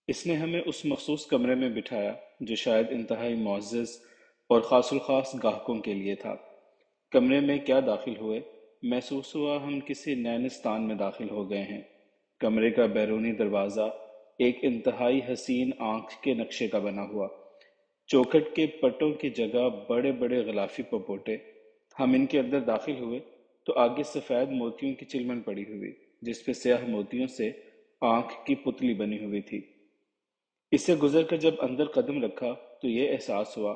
اس نے ہمیں اس مخصوص کمرے میں بٹھایا جو شاید انتہائی معزز اور خاص الخاص گاہکوں کے لیے تھا۔ کمرے میں کیا داخل ہوئے، محسوس ہوا ہم کسی نینستان میں داخل ہو گئے ہیں۔ کمرے کا بیرونی دروازہ ایک انتہائی حسین آنکھ کے نقشے کا بنا ہوا، چوکھٹ کے پٹوں کی جگہ بڑے بڑے غلافی پپوٹے۔ ہم ان کے اندر داخل ہوئے تو آگے سفید موتیوں کی چلمن پڑی ہوئی، جس پہ سیاہ موتیوں سے آنکھ کی پتلی بنی ہوئی تھی۔ اس سے گزر کر جب اندر قدم رکھا تو یہ احساس ہوا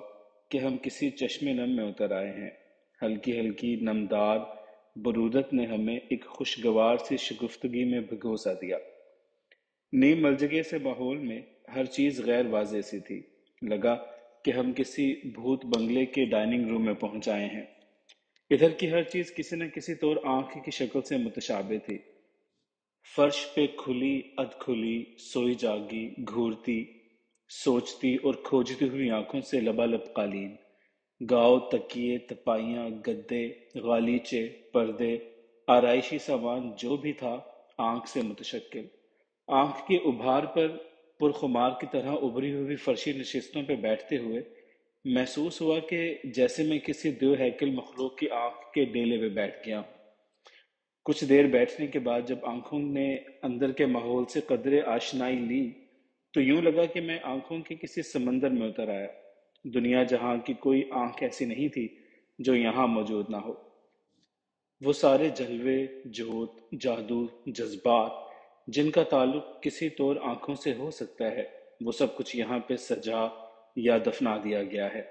کہ ہم کسی چشم نم میں اتر آئے ہیں۔ ہلکی ہلکی نمدار برودت نے ہمیں ایک خوشگوار سی شگفتگی میں بھگو سا دیا۔ نیم ملجگے سے ماحول میں ہر چیز غیر واضح سی تھی، لگا کہ ہم کسی بھوت بنگلے کے ڈائننگ روم میں پہنچ آئے ہیں۔ ادھر کی ہر چیز کسی نہ کسی طور آنکھ کی شکل سے متشابہ تھی۔ فرش پہ کھلی ادھ کھلی سوئی جاگی گھورتی سوچتی اور کھوجتی ہوئی آنکھوں سے لبالب قالین، گاؤ، تکیے، تپائیاں، گدے، غالیچے، پردے، آرائشی سامان جو بھی تھا آنکھ سے متشکل۔ آنکھ کے ابھار پر پرخمار کی طرح ابھری ہوئی فرشی نشستوں پہ بیٹھتے ہوئے محسوس ہوا کہ جیسے میں کسی دیو ہیکل مخلوق کی آنکھ کے ڈیلے پہ بیٹھ گیا ہوں۔ کچھ دیر بیٹھنے کے بعد جب آنکھوں نے اندر کے ماحول سے قدرے آشنائی لی تو یوں لگا کہ میں آنکھوں کے کسی سمندر میں اتر آیا۔ دنیا جہاں کی کوئی آنکھ ایسی نہیں تھی جو یہاں موجود نہ ہو۔ وہ سارے جلوے، جوت، جادو، جذبات جن کا تعلق کسی طور آنکھوں سے ہو سکتا ہے، وہ سب کچھ یہاں پہ سجا یا دفنا دیا گیا ہے۔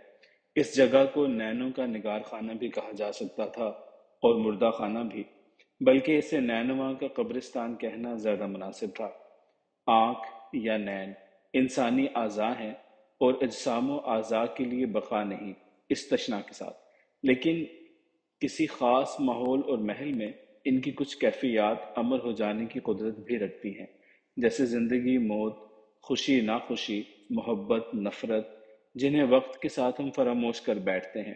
اس جگہ کو نینوں کا نگار خانہ بھی کہا جا سکتا تھا اور مردہ خانہ بھی، بلکہ اسے نینوا کا قبرستان کہنا زیادہ مناسب تھا۔ آنکھ یا نین انسانی اعضاء ہیں اور اجسام و اعضاء کے لیے بقا نہیں، اس تشنا کے ساتھ، لیکن کسی خاص ماحول اور محل میں ان کی کچھ کیفیات امر ہو جانے کی قدرت بھی رکھتی ہیں، جیسے زندگی، موت، خوشی، ناخوشی، محبت، نفرت، جنہیں وقت کے ساتھ ہم فراموش کر بیٹھتے ہیں،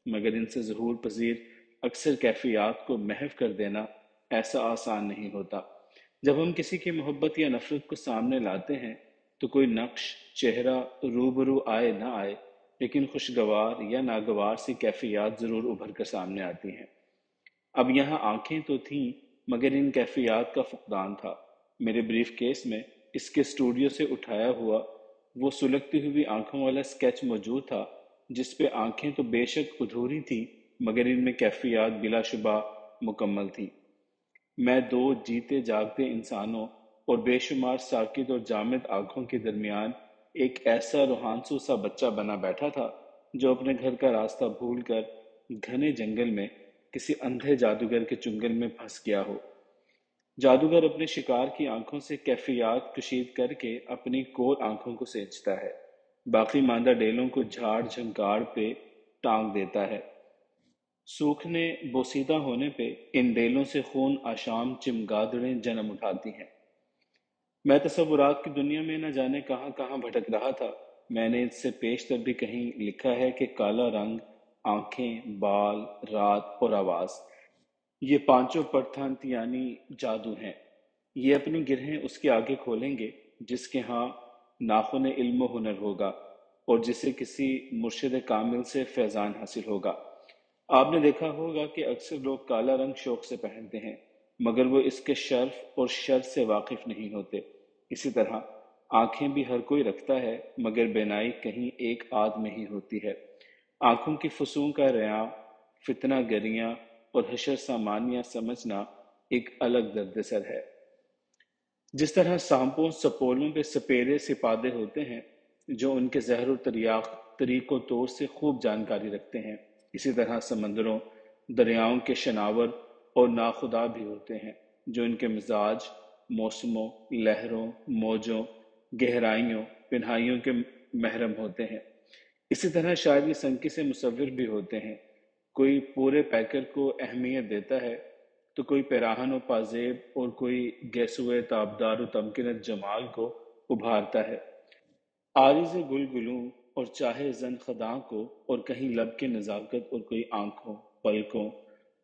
مگر ان سے ظہور پذیر اکثر کیفیات کو محو کر دینا ایسا آسان نہیں ہوتا۔ جب ہم کسی کی محبت یا نفرت کو سامنے لاتے ہیں تو کوئی نقش، چہرہ روبرو آئے نہ آئے، لیکن خوشگوار یا ناگوار سی کیفیات ضرور ابھر کر سامنے آتی ہیں۔ اب یہاں آنکھیں تو تھیں مگر ان کیفیات کا فقدان تھا۔ میرے بریف کیس میں اس کے اسٹوڈیو سے اٹھایا ہوا وہ سلگتی ہوئی آنکھوں والا اسکیچ موجود تھا، جس پہ آنکھیں تو بے شک ادھوری تھیں مگر ان میں کیفیات بلا شبہ مکمل تھیں۔ میں دو جیتے جاگتے انسانوں اور بے شمار ساکت اور جامد آنکھوں کے درمیان ایک ایسا روحانسو سا بچہ بنا بیٹھا تھا جو اپنے گھر کا راستہ بھول کر گھنے جنگل میں کسی اندھے جادوگر کے چنگل میں پھنس گیا ہو۔ جادوگر اپنے شکار کی آنکھوں سے کیفیات کشید کر کے اپنی کور آنکھوں کو سینچتا ہے، باقی ماندہ ڈیلوں کو جھاڑ جھنکاڑ پہ ٹانگ دیتا ہے۔ سوکھنے بوسیدہ ہونے پہ ان ڈیلوں سے خون آشام چمگادڑیں جنم اٹھاتی ہیں۔ میں تصورات کی دنیا میں نہ جانے کہاں کہاں بھٹک رہا تھا۔ میں نے اس سے پیشتر بھی کہیں لکھا ہے کہ کالا رنگ، آنکھیں، بال، رات اور آواز، یہ پانچوں پرتھانتیانی جادو ہیں۔ یہ اپنی گرہیں اس کے آگے کھولیں گے جس کے ہاں ناخن علم و ہنر ہوگا اور جسے کسی مرشد کامل سے فیضان حاصل ہوگا۔ آپ نے دیکھا ہوگا کہ اکثر لوگ کالا رنگ شوق سے پہنتے ہیں مگر وہ اس کے شرف اور شر سے واقف نہیں ہوتے۔ اسی طرح آنکھیں بھی ہر کوئی رکھتا ہے مگر بینائی کہیں ایک آدھ میں ہی ہوتی ہے۔ آنکھوں کی فسوں کا ریاں، فتنہ گریاں اور حشر سامانیہ سمجھنا ایک الگ درد سر ہے۔ جس طرح سانپوں سپولوں پہ سپیرے سپادے ہوتے ہیں جو ان کے زہر و تریاق طریق و طور سے خوب جانکاری رکھتے ہیں، اسی طرح سمندروں، دریاؤں کے شناور اور ناخدا بھی ہوتے ہیں جو ان کے مزاج، موسموں، لہروں، موجوں، گہرائیوں، پنہائیوں کے محرم ہوتے ہیں۔ اسی طرح شاعری سنکی سے مصور بھی ہوتے ہیں، کوئی پورے پیکر کو اہمیت دیتا ہے تو کوئی پیراہن و پازیب اور کوئی گیسوئے تابدار و تمکنت جمال کو ابھارتا ہے، عارض گل گلوں اور چاہے زن خداں کو، اور کہیں لب کے نزاکت اور کوئی آنکھوں، پلکوں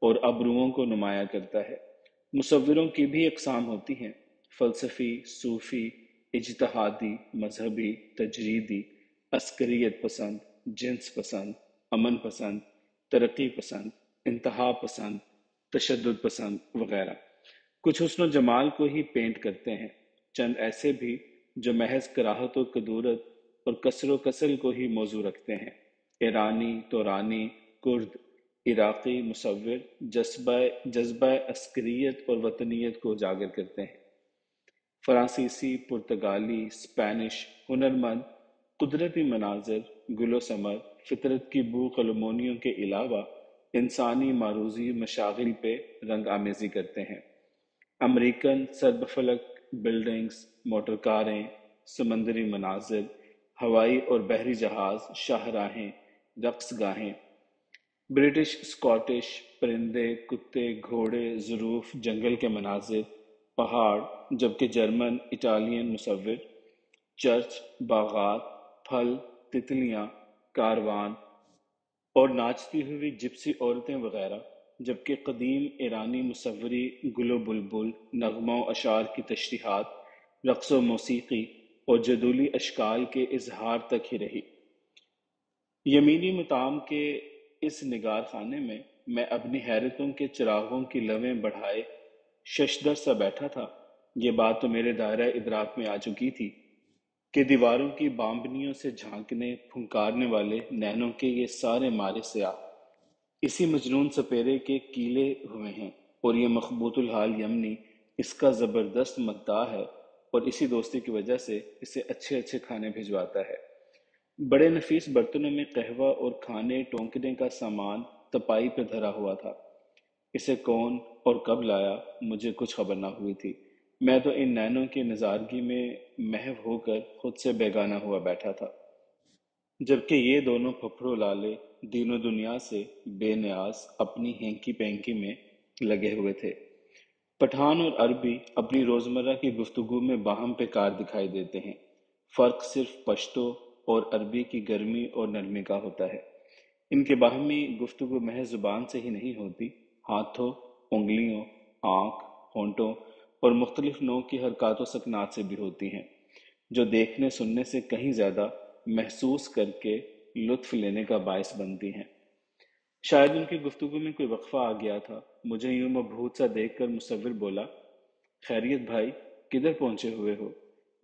اور ابروؤں کو نمایاں کرتا ہے۔ مصوروں کی بھی اقسام ہوتی ہیں، فلسفی، صوفی، اجتہادی، مذہبی، تجریدی، عسکریت پسند، جنس پسند، امن پسند، ترقی پسند، انتہا پسند، تشدد پسند وغیرہ کچھ حسن و جمال کو ہی پینٹ کرتے ہیں، چند ایسے بھی جو محض کراہت و کدورت اور کسر و کسل کو ہی موضوع رکھتے ہیں۔ ایرانی، تورانی، کرد، عراقی مصور جذبہ عسکریت اور وطنیت کو اجاگر کرتے ہیں۔ فرانسیسی، پرتگالی، اسپینش ہنرمند قدرتی مناظر، گل و ثمر، فطرت کی بو قلمونیوں کے علاوہ انسانی معروضی مشاغل پہ رنگ آمیزی کرتے ہیں۔ امریکن سربفلک بلڈنگز، موٹر کاریں، سمندری مناظر، ہوائی اور بحری جہاز، شاہراہیں، رقص گاہیں، برٹش اسکاٹش پرندے، کتے، گھوڑے، ظروف، جنگل کے مناظر، پہاڑ، جبکہ جرمن، اٹالین مصور، چرچ، باغات، پھل، تتلیاں، کاروان اور ناچتی ہوئی جپسی عورتیں وغیرہ، جبکہ قدیم ایرانی مصوری گل و بلبل، نغمہ و اشعار کی تشریحات، رقص و موسیقی اور جدولی اشکال کے اظہار تک ہی رہی۔ یمینی مقام کے اس نگار خانے میں اپنی حیرتوں کے چراغوں کی لویں بڑھائے ششدر سا بیٹھا تھا۔ یہ بات تو میرے دائرہ ادراک میں آ چکی تھی کہ دیواروں کی بامبنیوں سے جھانکنے پھنکارنے والے نینوں کے یہ سارے مارے سیاہ اسی مجنون سپیرے کے کیلے ہوئے ہیں، اور یہ مخبوط الحال یمنی اس کا زبردست مداح ہے اور اسی دوستی کی وجہ سے اسے اچھے اچھے کھانے بھجواتا ہے۔ بڑے نفیس برتنوں میں قہوہ اور کھانے ٹونکنے کا سامان تپائی پہ دھرا ہوا تھا۔ اسے کون اور کب لایا مجھے کچھ خبر نہ ہوئی تھی۔ میں تو ان نینوں کی نظارگی میں محو ہو کر خود سے بیگانہ ہوا بیٹھا تھا، جبکہ یہ دونوں پھپھڑو لالے دین و دنیا سے بے نیاز اپنی ہینکی پینکی میں لگے ہوئے تھے۔ پٹھان اور عربی اپنی روزمرہ کی گفتگو میں باہم پہ کار دکھائی دیتے ہیں، فرق صرف پشتو اور عربی کی گرمی اور نرمی کا ہوتا ہے۔ ان کے باہمی گفتگو محض زبان سے ہی نہیں ہوتی، ہاتھوں، انگلیوں، آنکھ، ہونٹوں اور مختلف نوع کی حرکات و سکنات سے بھی ہوتی ہیں، جو دیکھنے سننے سے کہیں زیادہ محسوس کر کے لطف لینے کا باعث بنتی ہیں۔ شاید ان کی گفتگو میں کوئی وقفہ آ گیا تھا۔ مجھے یوں مبہوت سا دیکھ کر مصور بولا، خیریت بھائی، کدھر پہنچے ہوئے ہو؟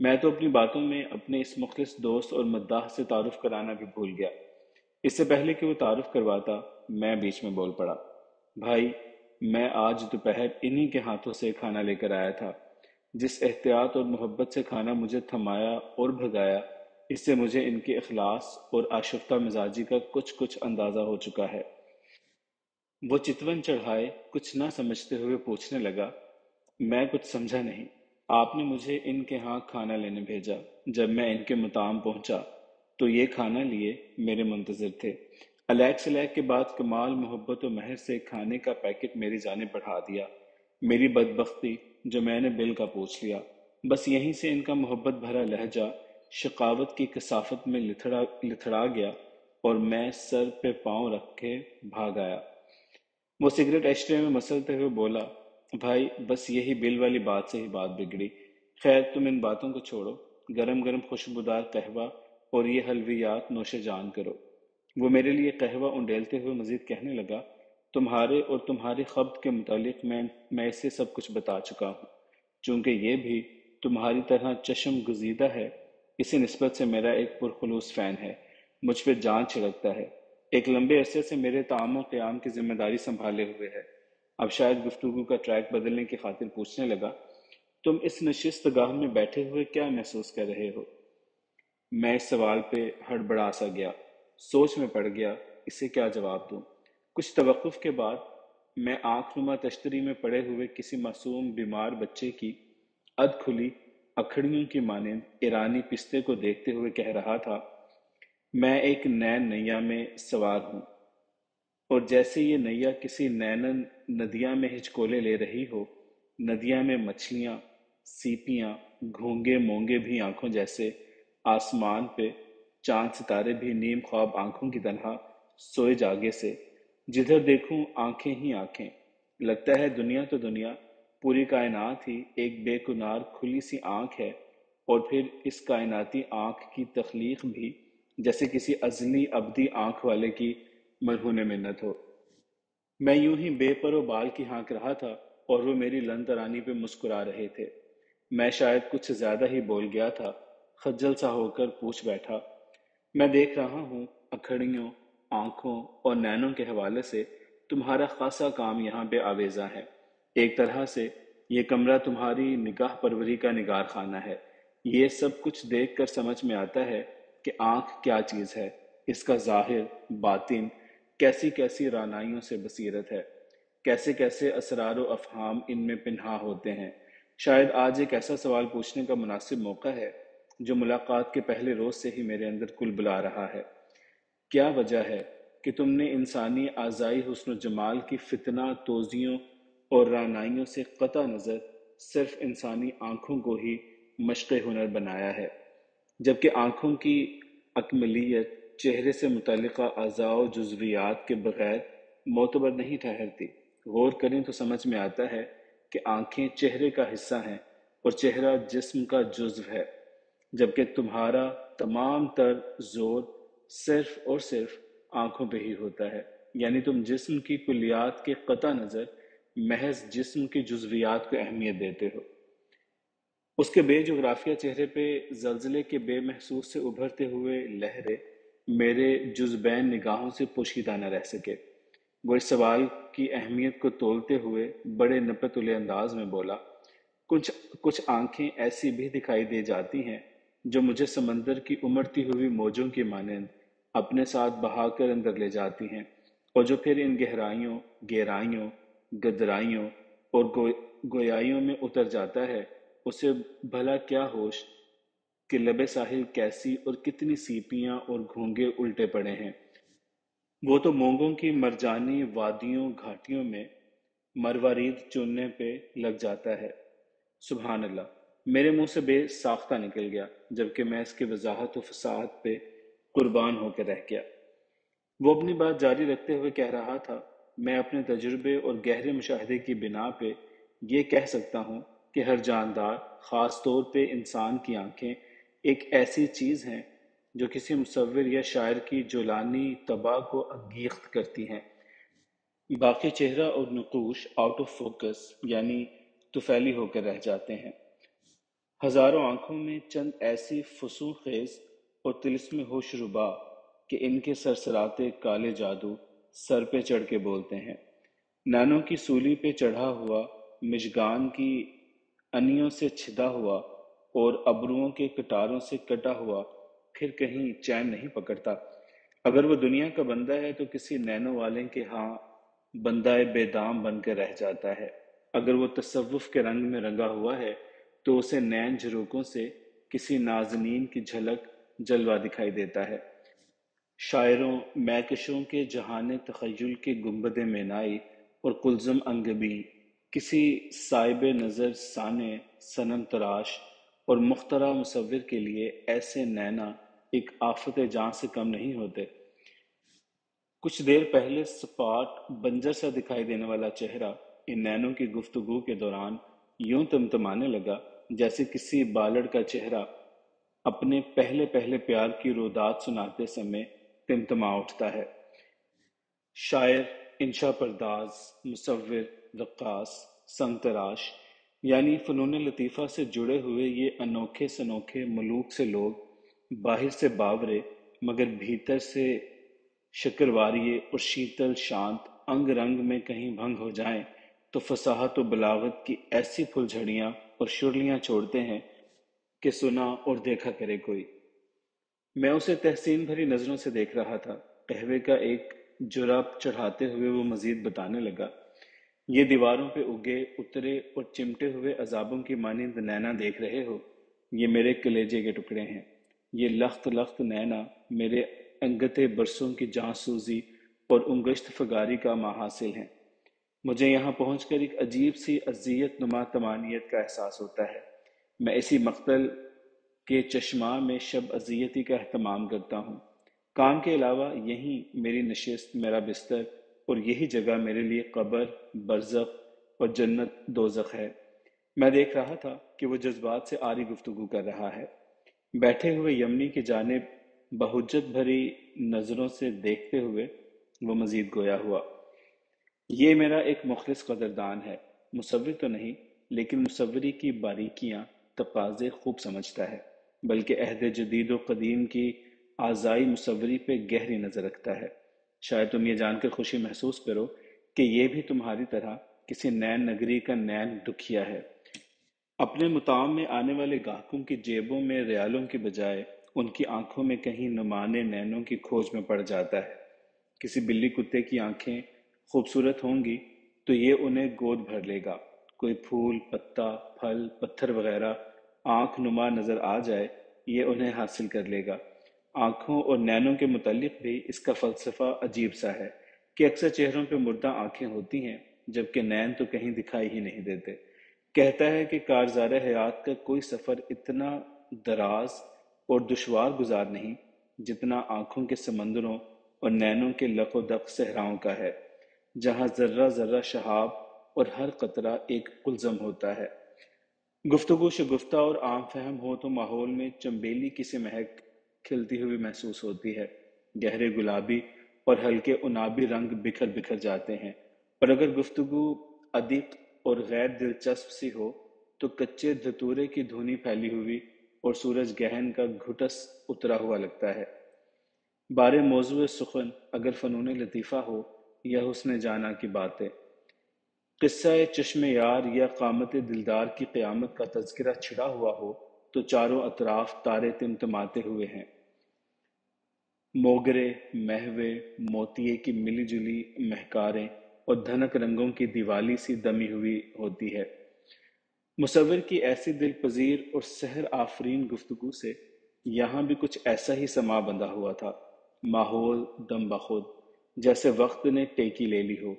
میں تو اپنی باتوں میں اپنے اس مخلص دوست اور مداح سے تعارف کرانا بھی بھول گیا۔ اس سے پہلے کہ وہ تعارف کرواتا، میں بیچ میں بول پڑا، بھائی، میں آج دوپہر انہی کے ہاتھوں سے کھانا لے کر آیا تھا۔ جس احتیاط اور محبت سے کھانا مجھے تھمایا اور بھگایا، اس سے مجھے ان کے اخلاص اور آشفتہ مزاجی کا کچھ اندازہ ہو چکا ہے۔ وہ چتون چڑھائے کچھ نہ سمجھتے ہوئے پوچھنے لگا، میں کچھ سمجھا نہیں۔ آپ نے مجھے ان کے ہاں کھانا لینے بھیجا۔ جب میں ان کے مطام پہنچا تو یہ کھانا لیے میرے منتظر تھے۔ الیک سلیک کے بعد کمال محبت و مہر سے کھانے کا پیکٹ میری جانب بڑھا دیا۔ میری بدبختی جو میں نے بل کا پوچھ لیا، بس یہیں سے ان کا محبت بھرا لہجہ شقاوت کی کثافت میں لتھڑا گیا اور میں سر پہ پاؤں رکھ کے بھاگ آیا۔ وہ سگریٹ ایشٹرے میں مسلتے ہوئے بولا، بھائی، بس یہی بل والی بات سے ہی بات بگڑی۔ خیر تم ان باتوں کو چھوڑو، گرم گرم خوشبودار قہوہ اور یہ حلویات نوش جان کرو۔ وہ میرے لیے قہوہ انڈیلتے ہوئے مزید کہنے لگا، تمہارے اور تمہاری خبط کے متعلق میں اسے سب کچھ بتا چکا ہوں۔ چونکہ یہ بھی تمہاری طرح چشم گزیدہ ہے، اسی نسبت سے میرا ایک پرخلوص فین ہے، مجھ پہ جان چھڑکتا ہے، ایک لمبے عرصے سے میرے طعام و قیام کی ذمہ داری سنبھالے ہوئے ہے۔ اب شاید گفتگو کا ٹریک بدلنے کی خاطر پوچھنے لگا، تم اس نشست گاہ میں بیٹھے ہوئے کیا محسوس کر رہے ہو؟ میں اس سوال پہ ہڑبڑا سا گیا، سوچ میں پڑ گیا اسے کیا جواب دوں۔ کچھ توقف کے بعد میں آنکھ نما تشتری میں پڑے ہوئے کسی معصوم بیمار بچے کی ادھ کھلی اکھڑیوں کی مانند ایرانی پستے کو دیکھتے ہوئے کہہ رہا تھا، میں ایک نین نیا میں سوار ہوں، اور جیسے یہ نیا کسی نینن ندیاں میں ہچکولے لے رہی ہو، ندیاں میں مچھلیاں، سیپیاں، گھونگے مونگے بھی آنکھوں جیسے، آسمان پہ چاند ستارے بھی نیم خواب آنکھوں کی طرح سوئے جاگے سے، جدھر دیکھوں آنکھیں ہی آنکھیں۔ لگتا ہے دنیا تو دنیا، پوری کائنات ہی ایک بے کنار کھلی سی آنکھ ہے، اور پھر اس کائناتی آنکھ کی تخلیق بھی جیسے کسی ازلی ابدی آنکھ والے کی مرہون منت ہو۔ میں یوں ہی بے پر و بال کی ہانک رہا تھا اور وہ میری لن ترانی پہ مسکرا رہے تھے۔ میں شاید کچھ زیادہ ہی بول گیا تھا، خجل سا ہو کر پوچھ بیٹھا، میں دیکھ رہا ہوں اکھڑیوں، آنکھوں اور نینوں کے حوالے سے تمہارا خاصا کام یہاں پہ آویزاں ہے۔ ایک طرح سے یہ کمرہ تمہاری نگاہ پروری کا نگار خانہ ہے۔ یہ سب کچھ دیکھ کر سمجھ میں آتا ہے کہ آنکھ کیا چیز ہے، اس کا ظاہر، باطن، کیسی کیسی رعنائیوں سے بصیرت ہے، کیسے کیسے اسرار و افہام ان میں پنہاں ہوتے ہیں۔ شاید آج ایک ایسا سوال پوچھنے کا مناسب موقع ہے جو ملاقات کے پہلے روز سے ہی میرے اندر کل بلا رہا ہے۔ کیا وجہ ہے کہ تم نے انسانی اعضائی حسن و جمال کی فتنہ توزیوں اور رعنائیوں سے قطع نظر صرف انسانی آنکھوں کو ہی مشق ہنر بنایا ہے، جبکہ آنکھوں کی اکملیت چہرے سے متعلقہ اعضاء و جزویات کے بغیر معتبر نہیں ٹھہرتی۔ غور کریں تو سمجھ میں آتا ہے کہ آنکھیں چہرے کا حصہ ہیں اور چہرہ جسم کا جزو ہے، جبکہ تمہارا تمام تر زور صرف اور صرف آنکھوں پہ ہی ہوتا ہے، یعنی تم جسم کی کلیات کے قطع نظر محض جسم کی جزویات کو اہمیت دیتے ہو۔ اس کے بے جغرافیہ چہرے پہ زلزلے کے بے محسوس سے ابھرتے ہوئے لہرے میرے جزبین نگاہوں سے پوشیدہ نہ رہ سکے۔ وہ اس سوال کی اہمیت کو تولتے ہوئے بڑے نپے تلے انداز میں بولا، کچھ آنکھیں ایسی بھی دکھائی دے جاتی ہیں جو مجھے سمندر کی امڑتی ہوئی موجوں کی مانند اپنے ساتھ بہا کر اندر لے جاتی ہیں، اور جو پھر ان گہرائیوں، گدرائیوں اور گویائیوں میں اتر جاتا ہے، اسے بھلا کیا ہوش کہ لبِ ساحل کیسی اور کتنی سیپیاں اور گھونگے الٹے پڑے ہیں۔ وہ تو مونگوں کی مرجانی وادیوں گھاٹیوں میں مروارید چننے پہ لگ جاتا ہے۔ سبحان اللہ! میرے منہ سے بے ساختہ نکل گیا، جبکہ میں اس کی وضاحت و فصاحت پہ قربان ہو کے رہ گیا۔ وہ اپنی بات جاری رکھتے ہوئے کہہ رہا تھا، میں اپنے تجربے اور گہرے مشاہدے کی بنا پہ یہ کہہ سکتا ہوں کہ ہر جاندار، خاص طور پہ انسان کی آنکھیں، ایک ایسی چیز ہیں جو کسی مصور یا شاعر کی جولانی طبع کو انگیخت کرتی ہیں۔ باقی چہرہ اور نقوش آؤٹ آف فوکس، یعنی طفیلی ہو کر رہ جاتے ہیں۔ ہزاروں آنکھوں میں چند ایسی فسوں خیز اور طلسم ہوش ربا کہ ان کے سرسراتے کالے جادو سر پہ چڑھ کے بولتے ہیں۔ نانوں کی سولی پہ چڑھا ہوا، مژگان کی انیوں سے چھدا ہوا اور ابروؤں کے کٹاروں سے کٹا ہوا، پھر کہیں چین نہیں پکڑتا۔ اگر وہ دنیا کا بندہ ہے تو کسی نینوں والے کے ہاں بندہ بے دام بن کے رہ جاتا ہے۔ اگر وہ تصوف کے رنگ میں رنگا ہوا ہے تو اسے نین جھروکوں سے کسی نازنین کی جھلک جلوہ دکھائی دیتا ہے۔ شاعروں، مہکشوں کے جہان تخیل کے گنبد مینائی اور قلزم انگبی، کسی صائب نظر سانے، صنم تراش اور مخترع مصور کے لیے ایسے نینا ایک آفت جاں سے کم نہیں ہوتے۔ کچھ دیر پہلے سپاٹ بنجر سا دکھائی دینے والا چہرہ ان نینوں کی گفتگو کے دوران یوں تمتمانے لگا جیسے کسی بالڑ کا چہرہ اپنے پہلے پہلے پیار کی رودات سناتے سمے تمتما اٹھتا ہے۔ شاعر، انشا پرداز، مصور، رقاص، سنگ تراش، یعنی فنون لطیفہ سے جڑے ہوئے یہ انوکھے سنوکھے ملوک سے لوگ باہر سے باورے مگر بھیتر سے شکرواریے اور شیتل شانت انگ رنگ میں کہیں بھنگ ہو جائیں تو فصاحت و بلاغت کی ایسی پھل جھڑیاں اور شرلیاں چھوڑتے ہیں کہ سنا اور دیکھا کرے کوئی۔ میں اسے تحسین بھری نظروں سے دیکھ رہا تھا۔ قہوے کا ایک جراب چڑھاتے ہوئے وہ مزید بتانے لگا، یہ دیواروں پہ اگے اترے اور چمٹے ہوئے عذابوں کی مانند نینا دیکھ رہے ہو، یہ میرے کلیجے کے ٹکڑے ہیں۔ یہ لخت لخت نینا میرے انگتے برسوں کی جاں سوزی اور انگشت فگاری کا محاصل ہیں۔ مجھے یہاں پہنچ کر ایک عجیب سی اذیت نما طمانینت کا احساس ہوتا ہے۔ میں اسی مقتل کے چشماں میں شب اذیتی کا اہتمام کرتا ہوں۔ کام کے علاوہ یہیں میری نشست، میرا بستر اور یہی جگہ میرے لیے قبر، برزخ اور جنت دوزخ ہے۔ میں دیکھ رہا تھا کہ وہ جذبات سے آری گفتگو کر رہا ہے۔ بیٹھے ہوئے یمنی کی جانب بہجت بھری نظروں سے دیکھتے ہوئے وہ مزید گویا ہوا، یہ میرا ایک مخلص قدردان ہے، مصور تو نہیں، لیکن مصوری کی باریکیاں تقاضے خوب سمجھتا ہے، بلکہ عہد جدید و قدیم کی اعضائی مصوری پہ گہری نظر رکھتا ہے۔ شاید تم یہ جان کر خوشی محسوس کرو کہ یہ بھی تمہاری طرح کسی نین نگری کا نین دکھیا ہے، اپنے مطعم میں آنے والے گاہکوں کی جیبوں میں ریالوں کی بجائے ان کی آنکھوں میں کہیں نمانے نینوں کی کھوج میں پڑ جاتا ہے۔ کسی بلی کتے کی آنکھیں خوبصورت ہوں گی تو یہ انہیں گود بھر لے گا، کوئی پھول پتا پھل پتھر وغیرہ آنکھ نما نظر آ جائے یہ انہیں حاصل کر لے گا۔ آنکھوں اور نینوں کے متعلق بھی اس کا فلسفہ عجیب سا ہے کہ اکثر چہروں پہ مردہ آنکھیں ہوتی ہیں جبکہ نین تو کہیں دکھائی ہی نہیں دیتے۔ کہتا ہے کہ کارزار حیات کا کوئی سفر اتنا دراز اور دشوار گزار نہیں جتنا آنکھوں کے سمندروں اور نینوں کے لق و دق صحراؤں کا ہے، جہاں ذرہ ذرہ شہاب اور ہر قطرہ ایک قلزم ہوتا ہے۔ گفتگو شگفتہ اور عام فہم ہو تو ماحول میں چنبیلی کی سی مہک کھلتی ہوئی محسوس ہوتی ہے، گہرے گلابی اور ہلکے عنابی رنگ بکھر بکھر جاتے ہیں، اور اگر گفتگو ادیق اور غیر دلچسپ سی ہو تو کچے دھتورے کی دھنی پھیلی ہوئی اور سورج گہن کا گھٹس اترا ہوا لگتا ہے۔ بارے موضوع سخن اگر فنون لطیفہ ہو یا حسن جانا کی باتیں، قصہ چشم یار یا قامت دلدار کی قیامت کا تذکرہ چھڑا ہوا ہو تو چاروں اطراف تارے تمتماتے ہوئے ہیں، موگرے مہوے موتیے کی ملی جلی مہکاریں اور دھنک رنگوں کی دیوالی سی دمی ہوئی ہوتی ہے۔ مصور کی ایسی دل پذیر اور سحر آفرین گفتگو سے یہاں بھی کچھ ایسا ہی سما بندھا ہوا تھا، ماحول دم بخود جیسے وقت نے ٹیکی لے لی ہو۔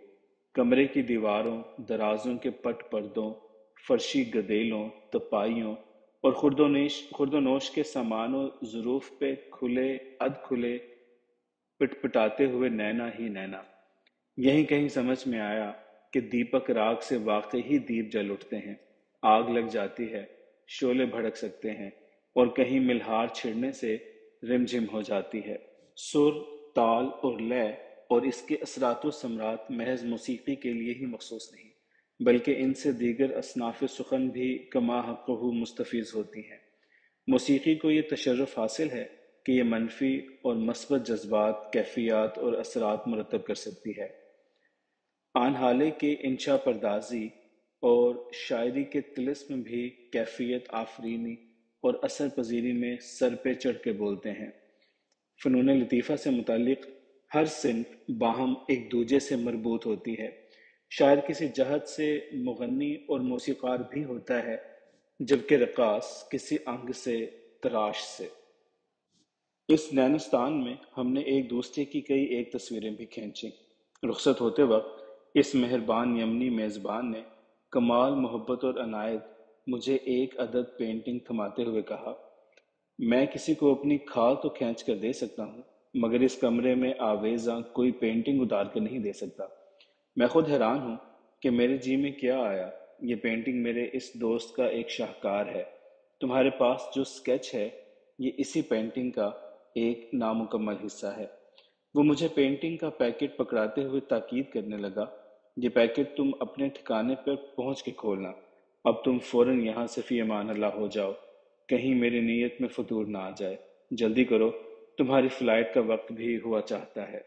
کمرے کی دیواروں، درازوں کے پٹ پردوں، فرشی گدیلوں، تپائیوں اور خرد و نوش کے سامان و ظروف پہ کھلے اد کھلے پٹ پٹاتے ہوئے نینا ہی نینا۔ یہیں کہیں سمجھ میں آیا کہ دیپک راگ سے واقعی دیپ جل اٹھتے ہیں، آگ لگ جاتی ہے، شعلے بھڑک سکتے ہیں، اور کہیں ملہار چھڑنے سے رم جھم ہو جاتی ہے۔ سر، تال اور لے اور اس کے اثرات و ثمرات محض موسیقی کے لیے ہی مخصوص نہیں، بلکہ ان سے دیگر اصناف سخن بھی کما حقہ مستفیض ہوتی ہیں۔ موسیقی کو یہ تشرف حاصل ہے کہ یہ منفی اور مثبت جذبات، کیفیات اور اثرات مرتب کر سکتی ہے۔ آن حالے کے انشا پردازی اور شاعری کے طلسم بھی کیفیت آفرینی اور اثر پذیری میں سر پہ چڑھ کے بولتے ہیں۔ فنون لطیفہ سے متعلق ہر صنف باہم ایک دوجے سے مربوط ہوتی ہے۔ شاعر کسی جہت سے مغنی اور موسیقار بھی ہوتا ہے، جبکہ رقاص کسی انگ سے، تراش سے۔ اس نینستان میں ہم نے ایک دوسرے کی کئی ایک تصویریں بھی کھینچیں۔ رخصت ہوتے وقت اس مہربان یمنی میزبان نے کمال محبت اور عنایت مجھے ایک عدد پینٹنگ تھماتے ہوئے کہا، میں کسی کو اپنی کھال تو کھینچ کر دے سکتا ہوں، مگر اس کمرے میں آویزاں کوئی پینٹنگ اتار کر نہیں دے سکتا۔ میں خود حیران ہوں کہ میرے جی میں کیا آیا۔ یہ پینٹنگ میرے اس دوست کا ایک شاہکار ہے۔ تمہارے پاس جو سکیچ ہے یہ اسی پینٹنگ کا ایک نامکمل حصہ ہے۔ وہ مجھے پینٹنگ کا پیکٹ پکڑاتے ہوئے تاکید کرنے لگا، یہ پیکٹ تم اپنے ٹھکانے پر پہنچ کے کھولنا، اب تم فوراً یہاں سے فی امان اللہ ہو جاؤ، کہیں میری نیت میں فطور نہ آ جائے، جلدی کرو، تمہاری فلائٹ کا وقت بھی ہوا چاہتا ہے۔